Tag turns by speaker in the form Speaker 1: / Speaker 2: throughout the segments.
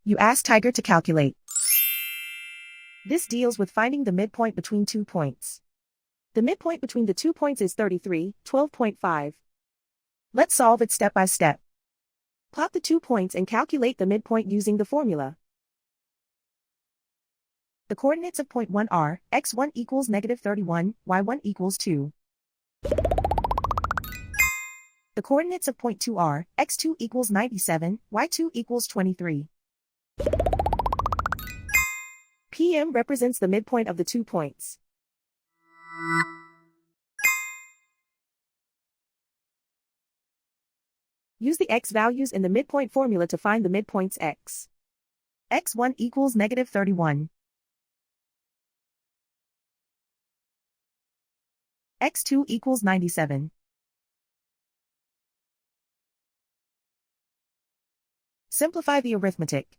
Speaker 1: You ask Tiger to calculate. This deals with finding the midpoint between 2 points. The midpoint between the 2 points is 33, 12.5. Let's solve it step by step. Plot the 2 points and calculate the midpoint using the formula. The coordinates of point 1 are, x1 equals -31, y1 equals 2. The coordinates of point 2 are, x2 equals 97, y2 equals 23. PM represents the midpoint of the 2 points. Use the x values in the midpoint formula to find the midpoints x. x1 equals -31. x2 equals 97. Simplify the arithmetic.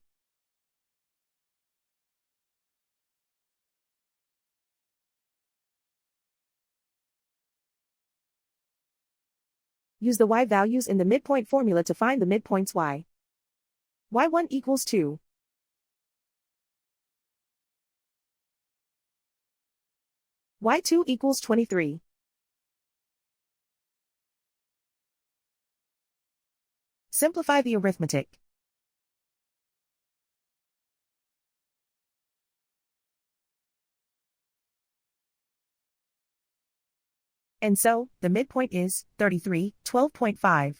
Speaker 1: Use the y values in the midpoint formula to find the midpoints y. y1 equals 2. y2 equals 23. Simplify the arithmetic. And so, the midpoint is 33, 12.5.